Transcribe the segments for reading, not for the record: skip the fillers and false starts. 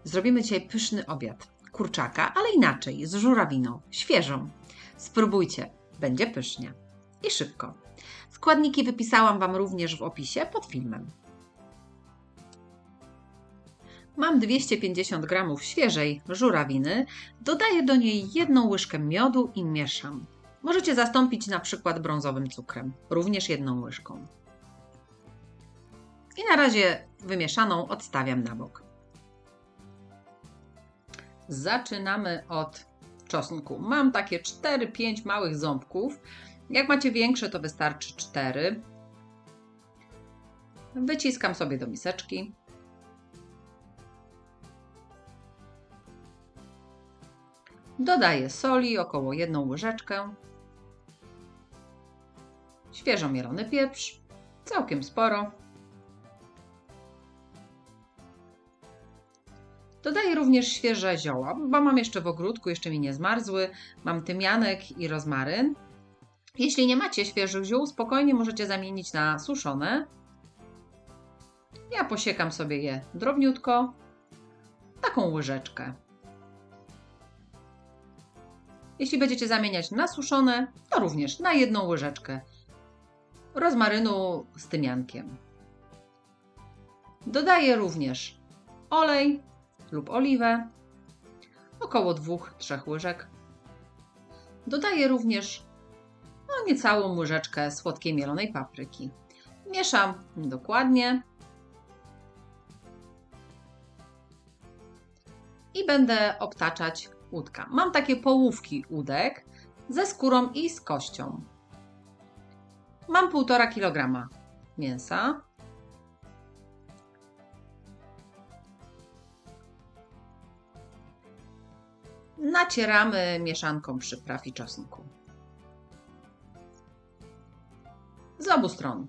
Zrobimy dzisiaj pyszny obiad. Kurczaka, ale inaczej, z żurawiną, świeżą. Spróbujcie, będzie pysznie i szybko. Składniki wypisałam Wam również w opisie pod filmem. Mam 250 g świeżej żurawiny, dodaję do niej 1 łyżkę miodu i mieszam. Możecie zastąpić na przykład brązowym cukrem, również 1 łyżką. I na razie wymieszaną odstawiam na bok. Zaczynamy od czosnku. Mam takie 4-5 małych ząbków. Jak macie większe, to wystarczy 4. Wyciskam sobie do miseczki. Dodaję soli, około 1 łyżeczkę. Świeżo mielony pieprz, całkiem sporo. Dodaję również świeże zioła, bo mam jeszcze w ogródku, jeszcze mi nie zmarzły. Mam tymianek i rozmaryn. Jeśli nie macie świeżych ziół, spokojnie możecie zamienić na suszone. Ja posiekam sobie je drobniutko, taką łyżeczkę. Jeśli będziecie zamieniać na suszone, to również na 1 łyżeczkę rozmarynu z tymiankiem. Dodaję również olej lub oliwę, około 2-3 łyżek. Dodaję również niecałą łyżeczkę słodkiej mielonej papryki. Mieszam dokładnie i będę obtaczać łódka. Mam takie połówki łódek ze skórą i z kością. Mam 1,5 kg mięsa. Nacieramy mieszanką przypraw i czosnku. Z obu stron.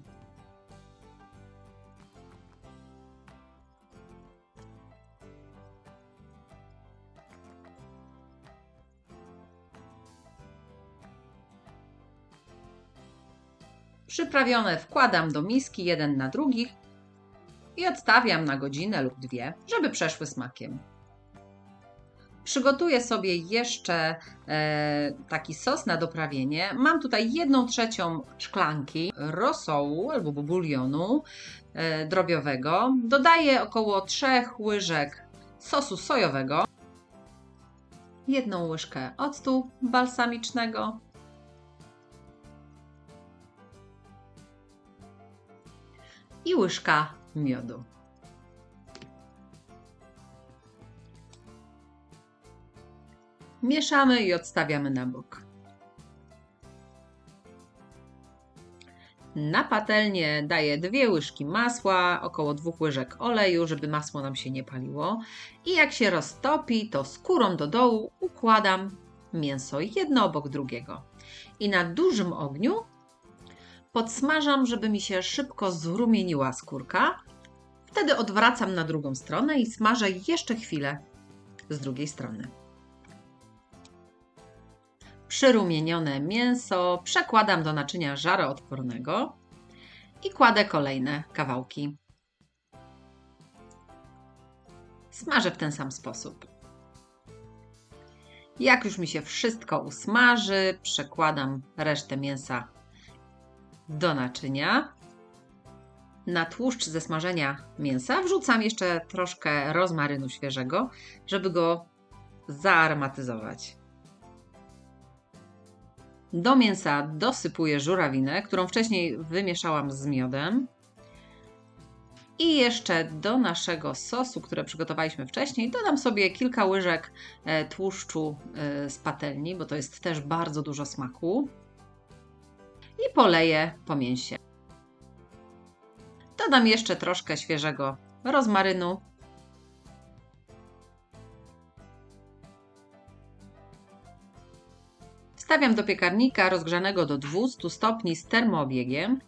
Przyprawione wkładam do miski jeden na drugich i odstawiam na godzinę lub 2, żeby przeszły smakiem. Przygotuję sobie jeszcze taki sos na doprawienie. Mam tutaj 1/3 szklanki rosołu albo bulionu drobiowego. Dodaję około 3 łyżek sosu sojowego, 1 łyżkę octu balsamicznego, i łyżka miodu. Mieszamy i odstawiamy na bok. Na patelnię daję 2 łyżki masła, około 2 łyżek oleju, żeby masło nam się nie paliło. I jak się roztopi, to skórą do dołu układam mięso jedno obok drugiego. I na dużym ogniu podsmażam, żeby mi się szybko zrumieniła skórka. Wtedy odwracam na drugą stronę i smażę jeszcze chwilę z drugiej strony. Przyrumienione mięso przekładam do naczynia żaroodpornego i kładę kolejne kawałki. Smażę w ten sam sposób. Jak już mi się wszystko usmaży, przekładam resztę mięsa do naczynia. Na tłuszcz ze smażenia mięsa wrzucam jeszcze troszkę rozmarynu świeżego, żeby go zaaromatyzować. Do mięsa dosypuję żurawinę, którą wcześniej wymieszałam z miodem. I jeszcze do naszego sosu, który przygotowaliśmy wcześniej, dodam sobie kilka łyżek tłuszczu z patelni, bo to jest też bardzo dużo smaku. I poleję po mięsie. Dodam jeszcze troszkę świeżego rozmarynu. Wstawiam do piekarnika rozgrzanego do 200 stopni z termoobiegiem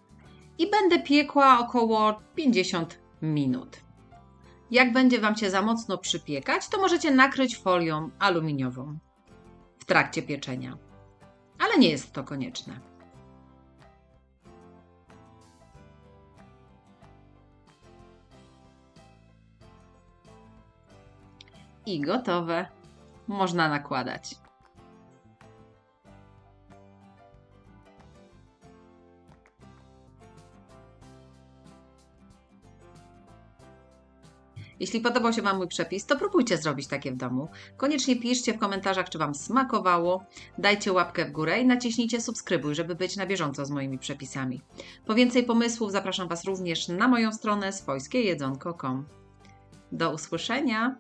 i będę piekła około 50 minut. Jak będzie Wam się za mocno przypiekać, to możecie nakryć folią aluminiową w trakcie pieczenia, ale nie jest to konieczne. I gotowe. Można nakładać. Jeśli podobał się Wam mój przepis, to próbujcie zrobić takie w domu. Koniecznie piszcie w komentarzach, czy Wam smakowało. Dajcie łapkę w górę i naciśnijcie subskrybuj, żeby być na bieżąco z moimi przepisami. Po więcej pomysłów zapraszam Was również na moją stronę swojskiejedzonko.com. Do usłyszenia!